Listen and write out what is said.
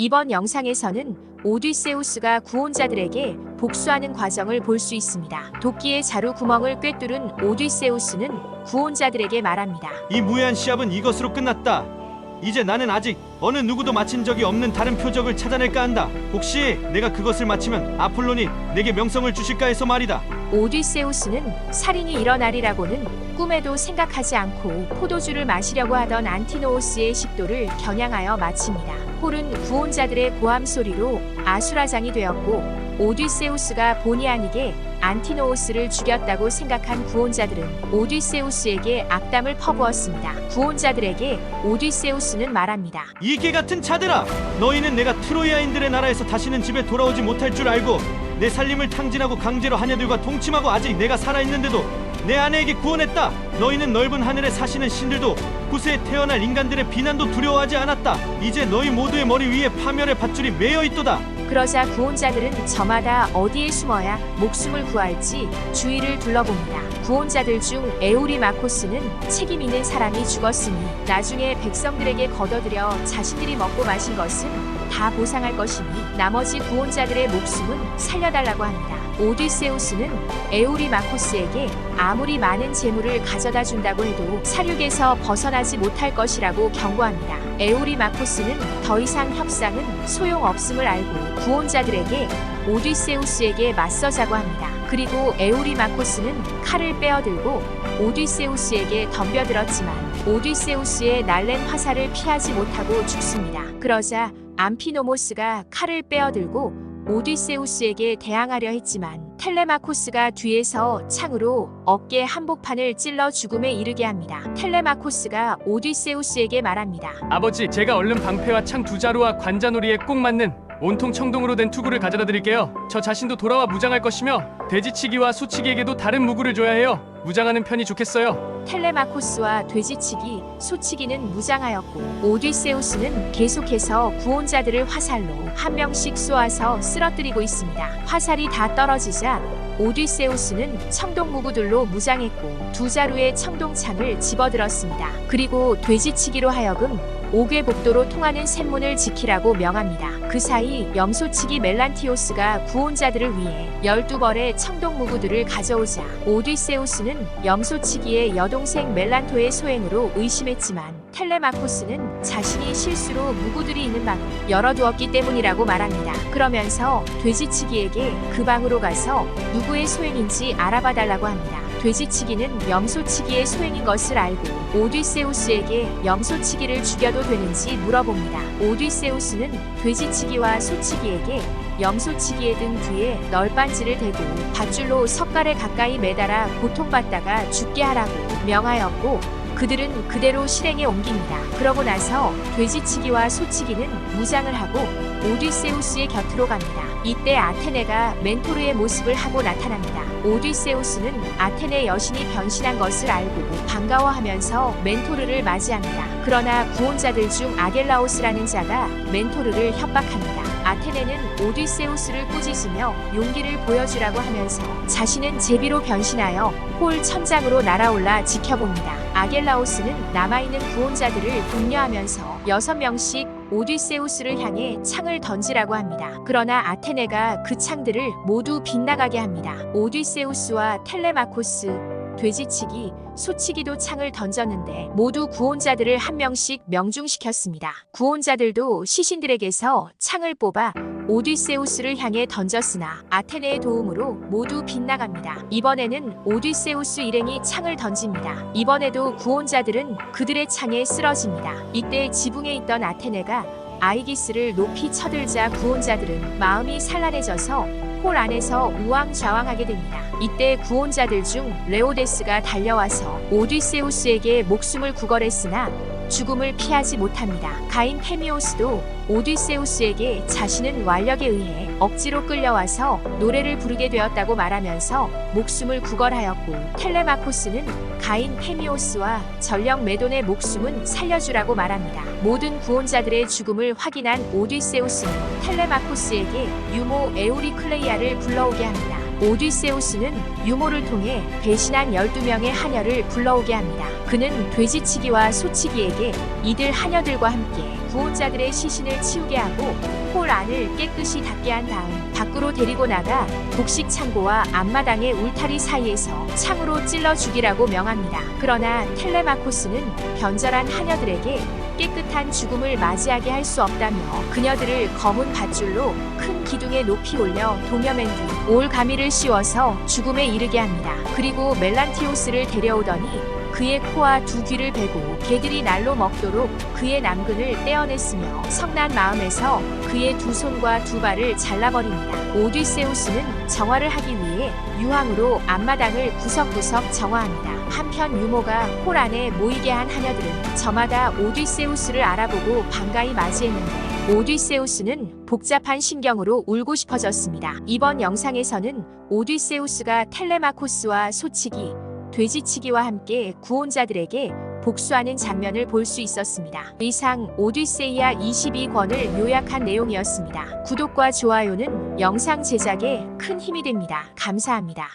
이번 영상에서는 오디세우스가 구원자들에게 복수하는 과정을 볼 수 있습니다. 도끼의 자루 구멍을 꿰뚫은 오디세우스는 구원자들에게 말합니다. 이 무해한 시합은 이것으로 끝났다. 이제 나는 아직 어느 누구도 마친 적이 없는 다른 표적을 찾아낼까 한다. 혹시 내가 그것을 마치면 아폴론이 내게 명성을 주실까 해서 말이다. 오디세우스는 살인이 일어나리라고는 꿈에도 생각하지 않고 포도주를 마시려고 하던 안티노우스의 식도를 겨냥하여 마칩니다. 홀은 구원자들의 고함 소리로 아수라장이 되었고, 오디세우스가 본의 아니게 안티노우스를 죽였다고 생각한 구원자들은 오디세우스에게 악담을 퍼부었습니다. 구원자들에게 오디세우스는 말합니다. 이 개같은 자들아! 너희는 내가 트로이아인들의 나라에서 다시는 집에 돌아오지 못할 줄 알고 내 살림을 탕진하고 강제로 하녀들과 동침하고 아직 내가 살아있는데도 내 아내에게 구원했다. 너희는 넓은 하늘에 사시는 신들도 구세에 태어날 인간들의 비난도 두려워하지 않았다. 이제 너희 모두의 머리 위에 파멸의 밧줄이 매여 있도다. 그러자 구원자들은 저마다 어디에 숨어야 목숨을 구할지 주위를 둘러봅니다. 구원자들 중 에우리마코스는 책임 있는 사람이 죽었으니 나중에 백성들에게 거둬들여 자신들이 먹고 마신 것은 다 보상할 것이니 나머지 구원자들의 목숨은 살려달라고 합니다. 오디세우스는 에우리마코스에게 아무리 많은 재물을 가져다 준다고 해도 사륙에서 벗어나지 못할 것이라고 경고합니다. 에우리마코스는 더 이상 협상은 소용없음을 알고 구원자들에게 오디세우스에게 맞서자고 합니다. 그리고 에우리마코스는 칼을 빼어들고 오디세우스에게 덤벼들었지만 오디세우스의 날랜 화살을 피하지 못하고 죽습니다. 그러자 암피노모스가 칼을 빼어들고 오디세우스에게 대항하려 했지만 텔레마코스가 뒤에서 창으로 어깨 한복판을 찔러 죽음에 이르게 합니다. 텔레마코스가 오디세우스에게 말합니다. 아버지, 제가 얼른 방패와 창 두 자루와 관자놀이에 꼭 맞는 온통 청동으로 된 투구를 가져다 드릴게요. 저 자신도 돌아와 무장할 것이며 돼지치기와 소치기에게도 다른 무구를 줘야 해요. 무장하는 편이 좋겠어요. 텔레마코스와 돼지치기, 소치기는 무장하였고 오디세우스는 계속해서 구원자들을 화살로 한 명씩 쏘아서 쓰러뜨리고 있습니다. 화살이 다 떨어지자 오디세우스는 청동무구들로 무장했고 두 자루의 청동창을 집어들었습니다. 그리고 돼지치기로 하여금 옥외복도로 통하는 샘문을 지키라고 명합니다. 그 사이 염소치기 멜란티오스가 구원자들을 위해 12벌의 청동무구들을 가져오자 오디세우스는 염소치기의 여동생 멜란토의 소행으로 의심했지만 텔레마코스는 자신이 실수로 무구들이 있는 방을 열어두었기 때문이라고 말합니다. 그러면서 돼지치기에게 그 방으로 가서 누구의 소행인지 알아봐달라고 합니다. 돼지치기는 염소치기의 소행인 것을 알고 오디세우스에게 염소치기를 죽여도 되는지 물어봅니다. 오디세우스는 돼지치기와 소치기에게 염소치기의 등 뒤에 널빤지를 대고 밧줄로 석갈에 가까이 매달아 고통받다가 죽게 하라고 명하였고 그들은 그대로 실행에 옮깁니다. 그러고 나서 돼지치기와 소치기는 무장을 하고 오디세우스의 곁으로 갑니다. 이때 아테네가 멘토르의 모습을 하고 나타납니다. 오디세우스는 아테네 여신이 변신한 것을 알고 반가워하면서 멘토르를 맞이합니다. 그러나 구원자들 중 아겔라오스라는 자가 멘토르를 협박합니다. 아테네는 오디세우스를 꾸짖으며 용기를 보여주라고 하면서 자신은 제비로 변신하여 홀 천장으로 날아올라 지켜봅니다. 아겔라오스는 남아있는 구원자들을 독려하면서 6명씩 오디세우스를 향해 창을 던지라고 합니다. 그러나 아테네가 그 창들을 모두 빗나가게 합니다. 오디세우스와 텔레마코스, 돼지치기, 소치기도 창을 던졌는데 모두 구원자들을 한 명씩 명중시켰습니다. 구원자들도 시신들에게서 창을 뽑아 오디세우스를 향해 던졌으나 아테네의 도움으로 모두 빗나갑니다. 이번에는 오디세우스 일행이 창을 던집니다. 이번에도 구원자들은 그들의 창에 쓰러집니다. 이때 지붕에 있던 아테네가 아이기스를 높이 쳐들자 구원자들은 마음이 산란해져서 홀 안에서 우왕좌왕하게 됩니다. 이때 구원자들 중 레오데스가 달려와서 오디세우스에게 목숨을 구걸했으나 죽음을 피하지 못합니다. 가인 페미오스도 오디세우스에게 자신은 완력에 의해 억지로 끌려와서 노래를 부르게 되었다고 말하면서 목숨을 구걸하였고 텔레마코스는 가인 페미오스와 전령 메돈의 목숨은 살려주라고 말합니다. 모든 구원자들의 죽음을 확인한 오디세우스는 텔레마코스에게 유모 에우리클레이아를 불러오게 합니다. 오디세우스는 유모를 통해 배신한 12명의 하녀를 불러오게 합니다. 그는 돼지치기와 소치기에게 이들 하녀들과 함께 구원자들의 시신을 치우게 하고 홀 안을 깨끗이 닦게 한 다음 밖으로 데리고 나가 곡식 창고와 앞마당의 울타리 사이에서 창으로 찔러 죽이라고 명합니다. 그러나 텔레마코스는 변절한 하녀들에게 깨끗한 죽음을 맞이하게 할 수 없다며 그녀들을 검은 밧줄로 큰 기둥에 높이 올려 동여맨 뒤 올가미를 씌워서 죽음에 이르게 합니다. 그리고 멜란티오스를 데려오더니 그의 코와 두 귀를 베고 개들이 날로 먹도록 그의 남근을 떼어냈으며 성난 마음에서 그의 두 손과 두 발을 잘라버립니다. 오디세우스는 정화를 하기 위해 유황으로 앞마당을 구석구석 정화합니다. 한편 유모가 홀 안에 모이게 한 하녀들은 저마다 오디세우스를 알아보고 반가이 맞이했는데 오디세우스는 복잡한 심경으로 울고 싶어졌습니다. 이번 영상에서는 오디세우스가 텔레마코스와 소치기, 돼지치기와 함께 구원자들에게 복수하는 장면을 볼 수 있었습니다. 이상 오디세이아 22권을 요약한 내용이었습니다. 구독과 좋아요는 영상 제작에 큰 힘이 됩니다. 감사합니다.